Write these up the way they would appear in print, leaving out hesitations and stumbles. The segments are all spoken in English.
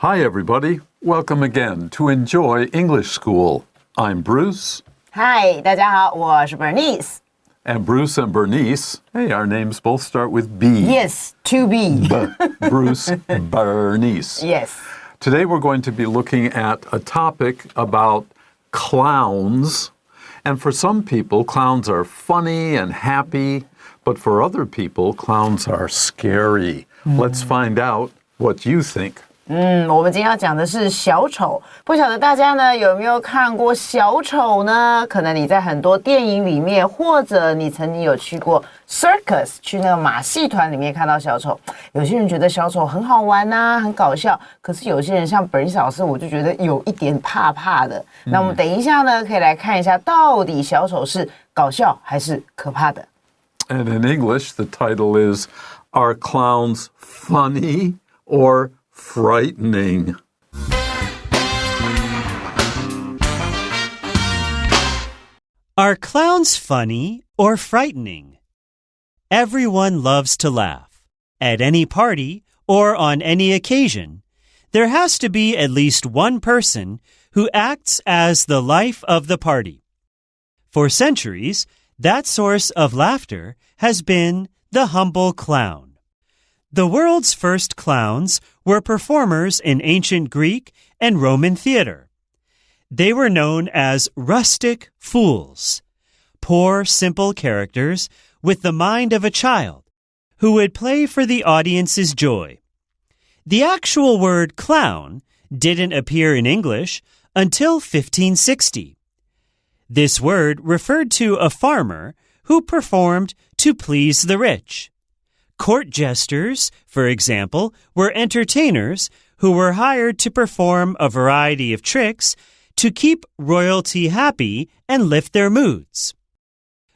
Hi, everybody. Welcome again to Enjoy English School. I'm Bruce. Hi, 大家好，我是 Bernice. And Bruce and Bernice, hey, our names both start with B. Yes, to be. Bruce, Bernice. Yes. Today we're going to be looking at a topic about clowns. And for some people, clowns are funny and happy. But for other people, clowns are scary. Let's find out what you think. 我们今天要讲的是小丑，不晓得大家呢有没有看过小丑呢？可能你在很多电影里面，或者你曾经有去过 circus， 去那个马戏团里面看到小丑。有些人觉得小丑很好玩啊，很搞笑，可是有些人像Bernice老师，我就觉得有一点怕怕的。那我们等一下呢，可以来看一下，到底小丑是搞笑还是可怕的？ And in English, the title is, Are Clowns Funny or Frightening? Are clowns funny or frightening? Everyone loves to laugh. At any party or on any occasion, there has to be at least one person who acts as the life of the party. For centuries, that source of laughter has been the humble clown. The world's first clowns were performers in ancient Greek and Roman theater. They were known as rustic fools, poor, simple characters with the mind of a child who would play for the audience's joy. The actual word clown didn't appear in English until 1560. This word referred to a farmer who performed to please the rich. Court jesters, for example, were entertainers who were hired to perform a variety of tricks to keep royalty happy and lift their moods.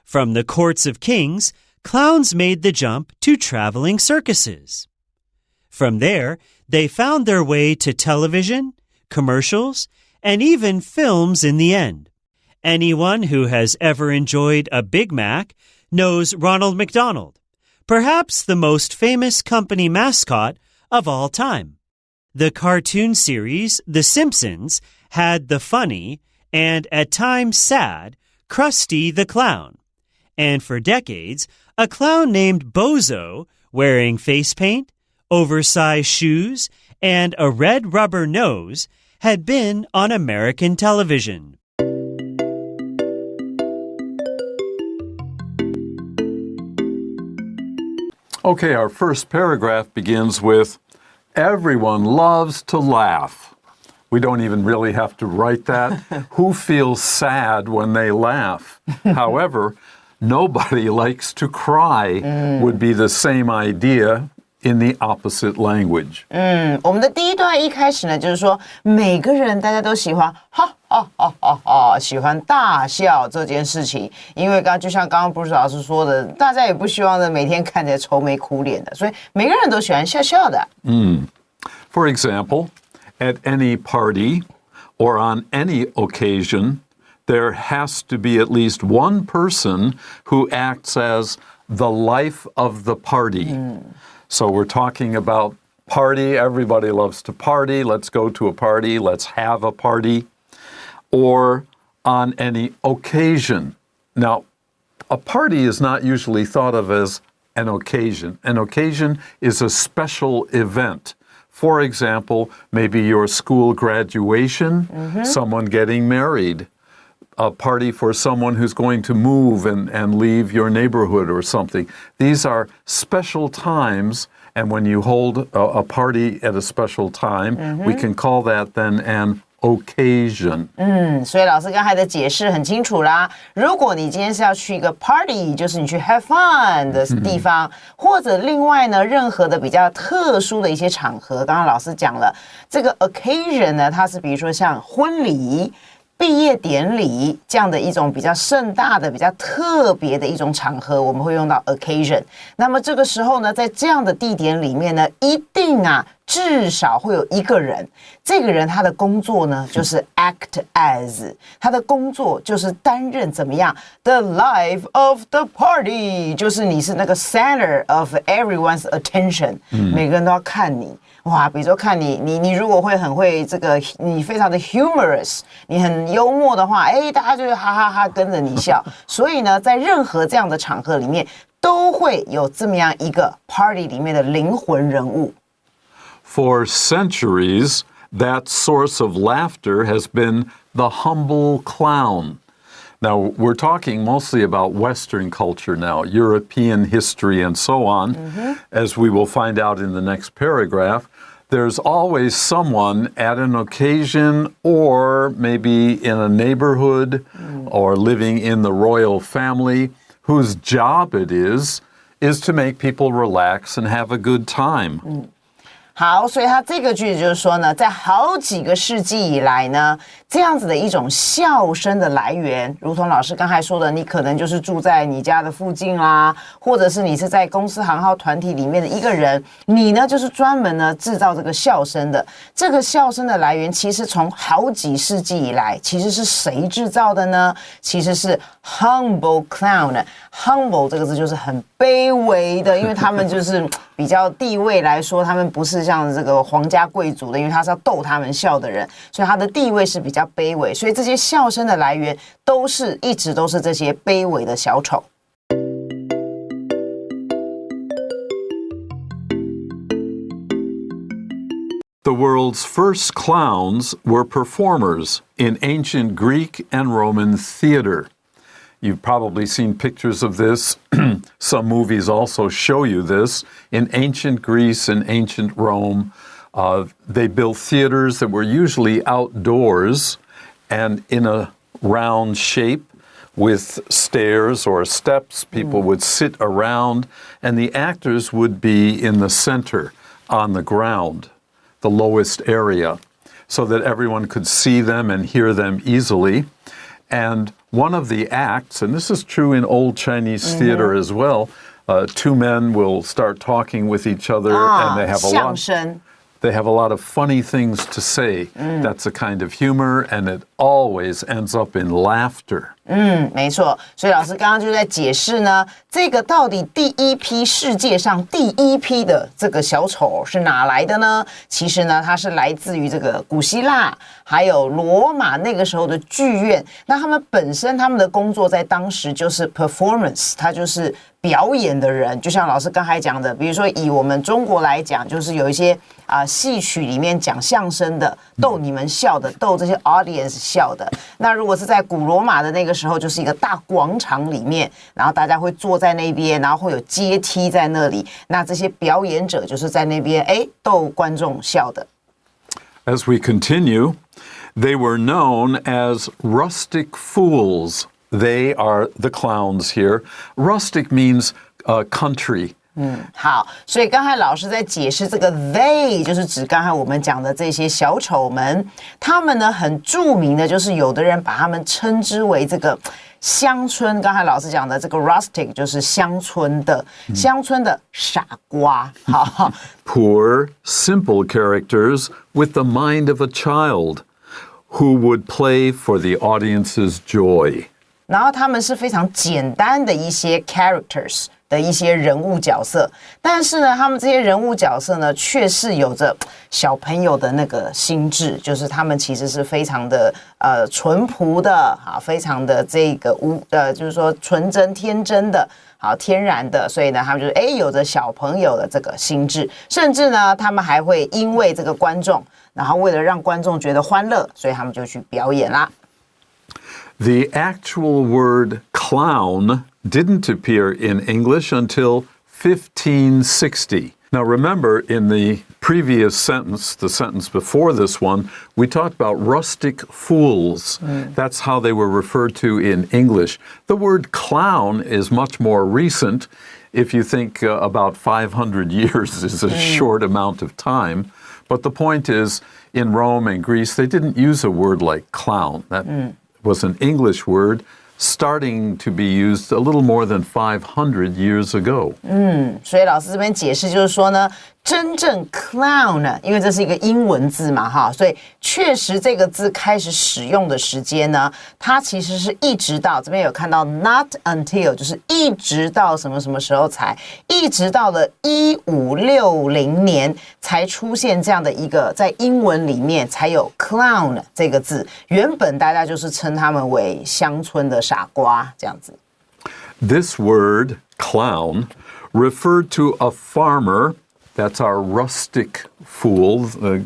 From the courts of kings, clowns made the jump to traveling circuses. From there, they found their way to television, commercials, and even films in the end. Anyone who has ever enjoyed a Big Mac knows Ronald McDonald, perhaps the most famous company mascot of all time. The cartoon series The Simpsons had the funny and at times sad Krusty the Clown. And for decades, a clown named Bozo, wearing face paint, oversized shoes, and a red rubber nose, had been on American television. Okay, our first paragraph begins with, Everyone loves to laugh. We don't even really have to write that. Who feels sad when they laugh? However, nobody likes to cry would be the same idea in the opposite language. 我们的第一段一开始呢，就是说每个人大家都喜欢哈哈哈哈哈，喜欢大笑这件事情，因为就像刚刚 Bruce 老师说的，大家也不希望呢每天看起来愁眉苦脸的，所以每个人都喜欢笑笑的。For example, at any party or on any occasion, there has to be at least one person who acts as the life of the party. So we're talking about party. Everybody loves to party. Let's go to a party. Let's have a party. Or on any occasion. Now, a party is not usually thought of as an occasion. An occasion is a special event. For example, maybe your school graduation, someone getting married, a party for someone who's going to move and leave your neighborhood or something. These are special times, and when you hold a party at a special time, we can call that then an occasion. 所以老师刚才的解释很清楚啦。如果你今天是要去一个 party， 就是你去 have fun 的地方，或者另外呢，任何的比较特殊的一些场合，刚刚老师讲了，这个 occasion 呢，它是比如说像婚礼、毕业典礼这样的一种比较盛大的、比较特别的一种场合，我们会用到 occasion。那么这个时候呢，在这样的地点里面呢，一定至少会有一个人，这个人他的工作呢就是 act as， 他的工作就是担任怎么样 the life of the party， 就是你是那个 center of everyone's attention，每个人都要看你。哇，比如说看你如果很会这个，你非常的 humorous， 你很幽默的话，大家就会哈哈哈跟着你笑。所以呢，在任何这样的场合里面，都会有这么样一个 party 里面的灵魂人物。For centuries, that source of laughter has been the humble clown. Now, we're talking mostly about Western culture now, European history and so on. As we will find out in the next paragraph, there's always someone at an occasion or maybe in a neighborhood or living in the royal family whose job it is to make people relax and have a good time. 好，所以他这个句子就是说呢，在好几个世纪以来呢，这样子的一种笑声的来源，如同老师刚才说的，你可能就是住在你家的附近啦，或者是你是在公司行号团体里面的一个人，你呢就是专门呢制造这个笑声的。这个笑声的来源，其实从好几世纪以来，其实是谁制造的呢？其实是 humble clown。humble 这个字就是很卑微的，因为他们就是比较地位来说，他们不是像这个皇家贵族的，因为他是要逗他们笑的人，所以他的地位是比较卑微，所以这些笑声的来源一直都是这些卑微的小丑。The world's first clowns were performers in ancient Greek and Roman theater. You've probably seen pictures of this. Some movies also show you this. In ancient Greece and ancient Rome, they built theaters that were usually outdoors and in a round shape with stairs or steps. People would sit around, and the actors would be in the center on the ground, the lowest area, so that everyone could see them and hear them easily. And one of the acts, and this is true in old Chinese theater as well, two men will start talking with each other, and they have a lot of funny things to say. That's a kind of humor, and it always ends up in laughter. 没错，所以老师刚刚就在解释呢，这个到底第一批世界上第一批的这个小丑是哪来的呢？其实呢，它是来自于这个古希腊还有罗马那个时候的剧院。那他们本身他们的工作在当时就是 performance， 它就是表演的人。就像老师刚才讲的，比如说以我们中国来讲，就是有一些戏曲里面讲相声的，逗你们笑的，逗这些 audience 笑的。那如果是在古罗马的那个时候，就是一个大广场里面，然后大家会坐在那边，然后会有阶梯在那里。那这些表演者就是在那边逗观众笑的。As we continue, they were known as rustic fools. They are the clowns here. Rustic means country. 好，所以刚才老师在解释这个 they， 就是指刚才我们讲的这些小丑们，他们呢很著名的，就是有的人把他们称之为这个乡村。刚才老师讲的这个 rustic 就是乡村的傻瓜。好 Poor, simple characters with the mind of a child who would play for the audience's joy. 然后他们是非常简单的一些 characters。的一些人物角色，但是呢，他们这些人物角色呢，却是有着小朋友的那个心智，就是他们其实是非常的淳朴的，非常的这个就是说纯真天真的，天然的，所以呢，他们就是有着小朋友的这个心智，甚至呢，他们还会因为这个观众，然后为了让观众觉得欢乐，所以他们就去表演啦。The actual word clown didn't appear in English until 1560. Now remember, in the previous sentence, the sentence before this one, we talked about rustic fools. That's how they were referred to in English. The word clown is much more recent. If you think about 500 years is a short amount of time. But the point is, in Rome and Greece, they didn't use a word like clown. That was an English word starting to be used a little more than 500 years ago. 所以老师这边解释就是说呢，真正 clown 呢，因为这是一个英文字嘛哈，所以确实这个字开始使用的时间呢，它其实是一直到这边有看到 not until， 就是一直到什么什么时候才，一直到了1560年才出现这样的一个在英文里面才有 clown 这个字，原本大家就是称他们为乡村的傻瓜这样子。This word, clown, referred to a farmer, that's our rustic fool, the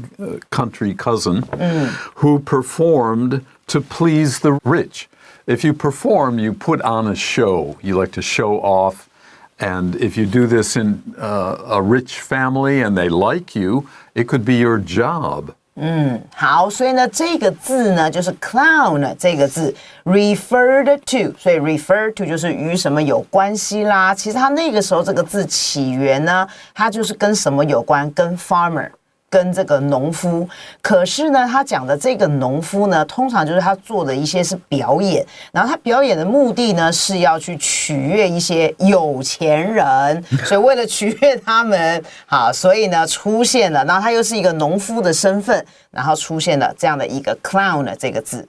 country cousin, who performed to please the rich. If you perform, you put on a show. You like to show off. And if you do this in a rich family and they like you, it could be your job. 好，所以呢，这个字呢，就是 clown 这个字 referred to， 所以 refer to 就是与什么有关系啦。其实它那个时候这个字起源呢，它就是跟什么有关？跟 farmer。跟这个农夫，可是呢，他讲的这个农夫呢，通常就是他做的一些是表演，然后他表演的目的呢是要去取悦一些有钱人，所以为了取悦他们，好，所以呢出现了，然后他又是一个农夫的身份，然后出现了这样的一个 clown 这个字。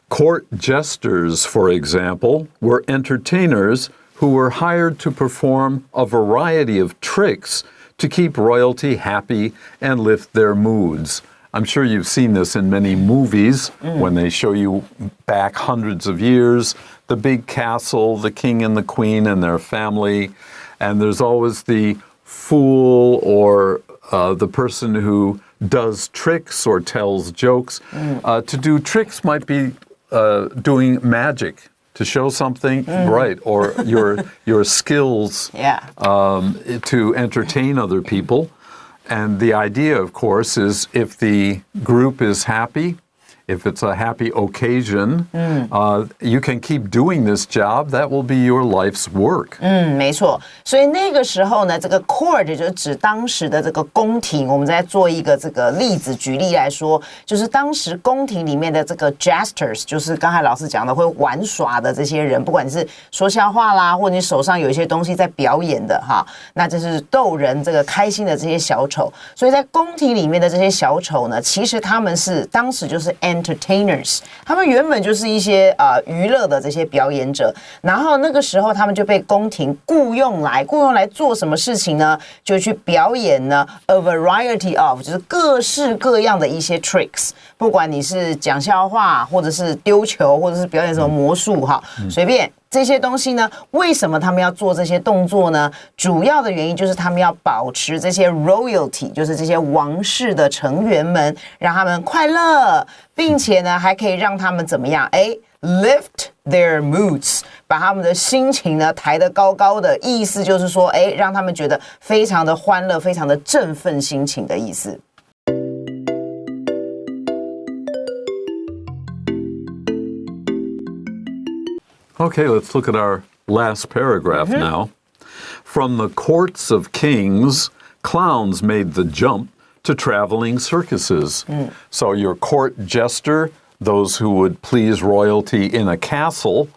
Court jesters, for example, were entertainers who were hired to perform a variety of tricks to keep royalty happy and lift their moods. I'm sure you've seen this in many movies when they show you back hundreds of years, the big castle, the king and the queen and their family, and there's always the fool or the person who does tricks or tells jokes. To do tricks might be doing magic. To show something, right, or your skills to entertain other people. And the idea, of course, is if the group is happy, if it's a happy occasion, you can keep doing this job. That will be your life's work. 没错。所以那个时候呢，这个 court 就是指当时的这个宫廷。我们再做一个这个例子举例来说，就是当时宫廷里面的这个 jesters， 就是刚才老师讲的会玩耍的这些人，不管你是说笑话啦，或者你手上有一些东西在表演的哈，那就是逗人这个开心的这些小丑。所以在宫廷里面的这些小丑呢，其实他们是当时就是 entertainers， 他们原本就是一些娱乐的这些表演者，然后那个时候他们就被宫廷雇用来做什么事情呢？就去表演呢 a variety of， 就是各式各样的一些 tricks， 不管你是讲笑话，或者是丢球，或者是表演什么魔术哈，随便。这些东西呢，为什么他们要做这些动作呢？主要的原因就是他们要保持这些 royalty， 就是这些王室的成员们，让他们快乐，并且呢，还可以让他们怎么样？lift their moods， 把他们的心情呢抬得高高的，意思就是说，让他们觉得非常的欢乐，非常的振奋心情的意思。Okay, let's look at our last paragraph now. From the courts of kings, clowns made the jump to traveling circuses. So your court jester, those who would please royalty in a castle,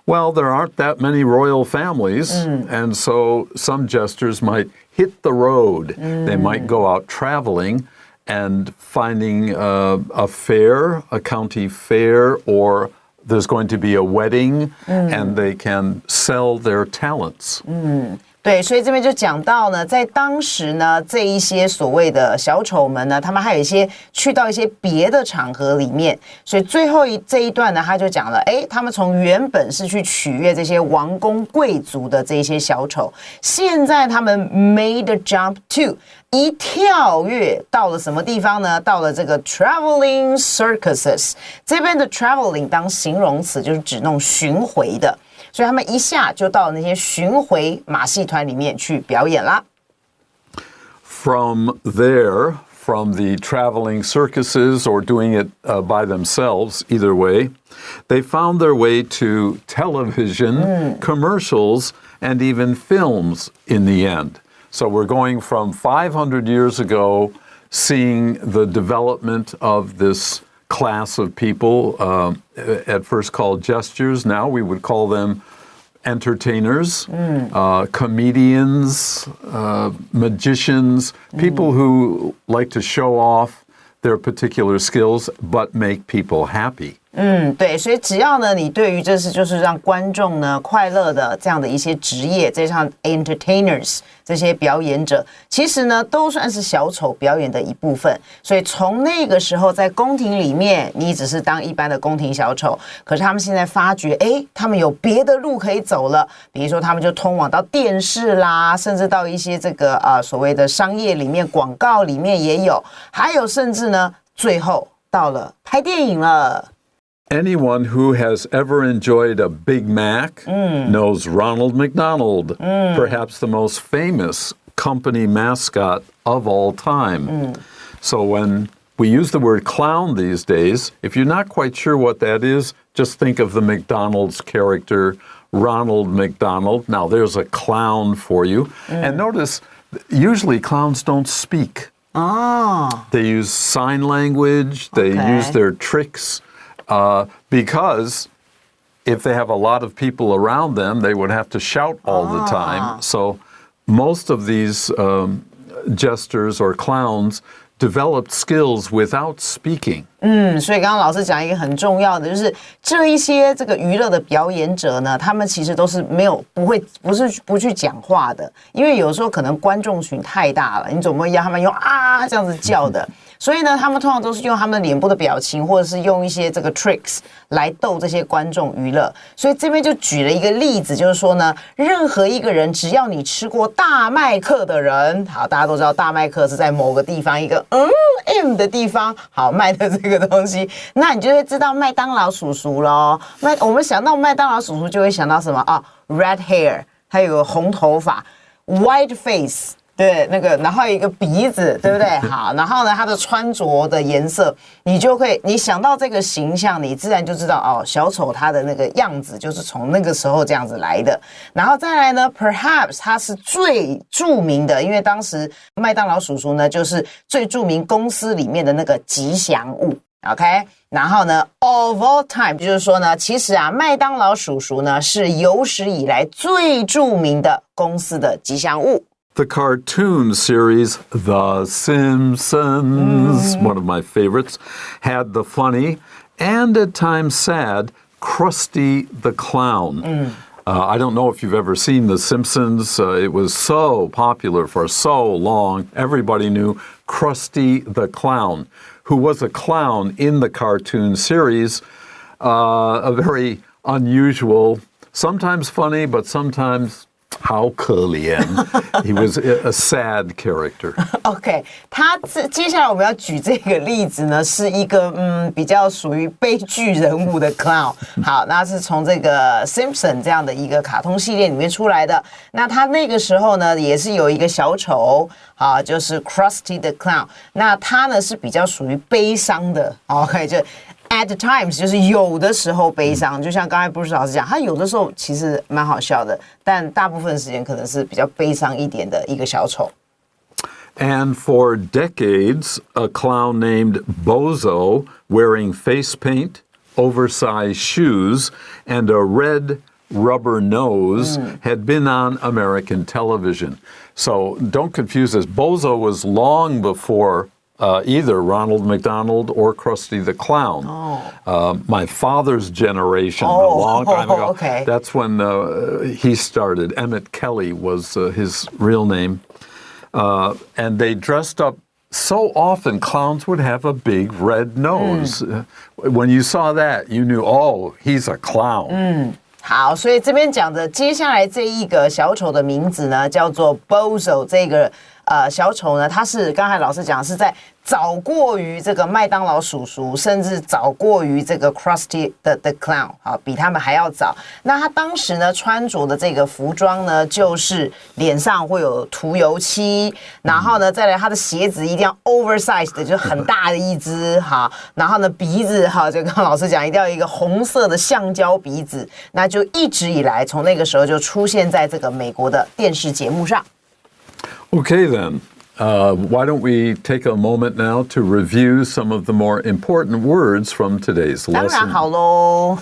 well, there aren't that many royal families, and so some jesters might hit the road. They might go out traveling and finding a fair, a county fair, or there's going to be a wedding, and they can sell their talents. 对，所以这边就讲到呢，在当时呢，这一些所谓的小丑们呢，他们还有一些去到一些别的场合里面，所以最后这一段呢，他就讲了，他们从原本是去取悦这些王公贵族的这些小丑，现在他们 made a jump to， 一跳跃到了什么地方呢？到了这个 traveling circuses， 这边的 traveling 当形容词就是指那种巡回的。所以他们一下就到那些巡回马戏团里面去表演啦。From there, from the traveling circuses or doing it by themselves, either way, they found their way to television, commercials, and even films in the end. So we're going from 500 years ago, seeing the development of this class of people, at first called jesters. Now we would call them entertainers, comedians, magicians, people who like to show off their particular skills but make people happy. 对，所以只要呢，你对于这是就是让观众呢快乐的这样的一些职业，这像 entertainers 这些表演者，其实呢都算是小丑表演的一部分。所以从那个时候在宫廷里面，你只是当一般的宫廷小丑，可是他们现在发觉，他们有别的路可以走了，比如说他们就通往到电视啦，甚至到一些这个所谓的商业里面、广告里面也有，还有甚至呢，最后到了拍电影了。Anyone who has ever enjoyed a Big Mac knows Ronald McDonald, perhaps the most famous company mascot of all time. So when we use the word clown these days, if you're not quite sure what that is, just think of the McDonald's character, Ronald McDonald. Now there's a clown for you. And notice, usually clowns don't speak. They use sign language, they use their tricks. Because if they have a lot of people around them, they would have to shout all the time. So most of these jesters or clowns developed skills without speaking. 所以刚刚老师讲一个很重要的，就是这一些这个娱乐的表演者呢，他们其实都是不去讲话的，因为有时候可能观众群太大了，你总不会要他们用这样子叫的。所以呢，他们通常都是用他们脸部的表情，或者是用一些这个 tricks 来逗这些观众娱乐。所以这边就举了一个例子，就是说呢，任何一个人，只要你吃过大麦克的人，好，大家都知道大麦克是在某个地方一个M 的地方，好卖的这个东西，那你就会知道麦当劳叔叔咯。我们想到麦当劳叔叔就会想到什么？red hair， 他有个红头发 ，white face。对，那个，然后有一个鼻子，对不对？好，然后呢，他的穿着的颜色，你想到这个形象，你自然就知道小丑他的那个样子就是从那个时候这样子来的。然后再来呢 ，perhaps 他是最著名的，因为当时麦当劳叔叔呢就是最著名公司里面的那个吉祥物。OK， 然后呢 ，of all time 就是说呢，其实麦当劳叔叔呢是有史以来最著名的公司的吉祥物。The cartoon series The Simpsons, one of my favorites, had the funny and at times sad Krusty the Clown. I don't know if you've ever seen The Simpsons. It was so popular for so long. Everybody knew Krusty the Clown, who was a clown in the cartoon series, a very unusual, sometimes funny, but sometimes好可怜 He was a sad character. OK， 接下来我们要举这个例子呢，是一个比较属于悲剧人物的 clown。好，那是从这个 Simpson 这样的一个卡通系列里面出来的。那他那个时候呢，也是有一个小丑，就是 Krusty the Clown。那他呢是比较属于悲伤的 ，OK， 就。At times 就是有的时候悲伤，就像刚才Bruce老师讲，他有的时候其实蛮好笑的，但大部分时间可能是比较悲伤一点的一个小丑。And for decades, a clown named Bozo, wearing face paint, oversized shoes, and a red rubber nose, had been on American television. So don't confuse this. Bozo was long before either Ronald McDonald or Krusty the Clown. My father's generation, a long time ago. Okay. That's when he started. Emmett Kelly was his real name. And they dressed up so often. Clowns would have a big red nose. When you saw that, you knew, he's a clown. 好，所以这边讲的接下来这一个小丑的名字呢，叫做 Bozo。这个小丑呢，他是刚才老师讲是在早过于这个麦当劳叔叔，甚至早过于这个 Krusty the Clown， 好，比他们还要早。那他当时呢穿着的这个服装呢，就是脸上会有涂油漆，然后呢再来他的鞋子一定要 oversized 的，就是很大的一只，好，然后呢鼻子，好，就刚刚老师讲一定要有一个红色的橡胶鼻子，那就一直以来从那个时候就出现在这个美国的电视节目上。Okay then, Why don't we take a moment now to review some of the more important words from today's 当然 lesson? 好喽。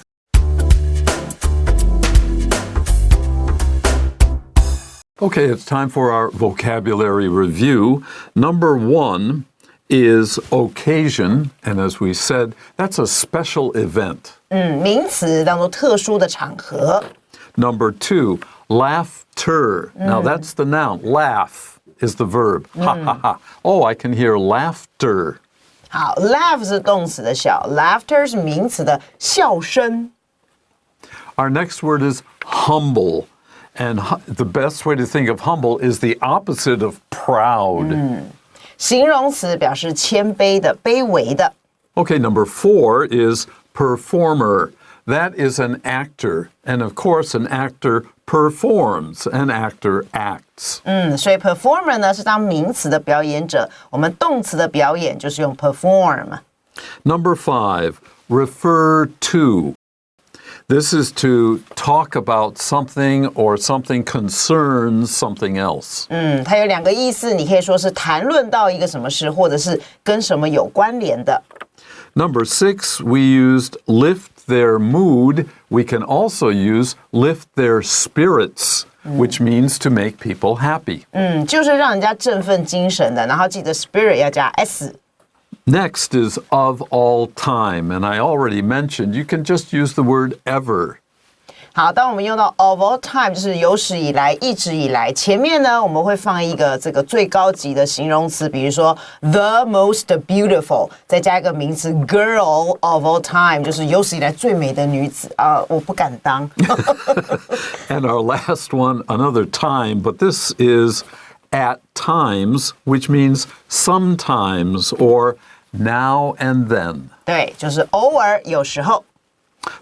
Okay, it's time for our vocabulary review. Number 1 is occasion, and as we said, that's a special event. 名词当做特殊的场合。Number 2, laughter. Now that's the noun. Laugh is the verb. Ha ha ha. Oh, I can hear laughter. 好 ，laugh 是动词的笑 ，laughter 是名词的笑声。Our next word is humble. And the best way to think of humble is the opposite of proud. 形容词表示谦卑的、卑微的。Okay, number 4 is performer. That is an actor. And of course, an actor performs. An actor acts. 所以 performer 呢是当名词的表演者，我们动词的表演就是用 perform。Number 5, refer to. This is to talk about something or something concerns something else. 它有2个意思，你可以说是谈论到一个什么事，或者是跟什么有关联的。Number 6, we used lift their mood. We can also use lift their spirits, which means to make people happy. 就是让人家振奋精神的，然后记得 spirit 要加 s。Next is of all time, and I already mentioned you can just use the word ever. 好，当我们用到 of all time， 就是有史以来、一直以来，前面呢我们会放一个这个最高级的形容词，比如说 the most beautiful， 再加一个名词 girl of all time， 就是有史以来最美的女子啊，我不敢当。And our last one, another time, but this is at times, which means sometimes or now and then. 对，就是偶尔，有时候。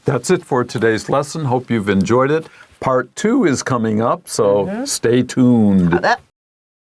That's it for today's lesson. Hope you've enjoyed it. Part 2 is coming up, so stay tuned. 好的。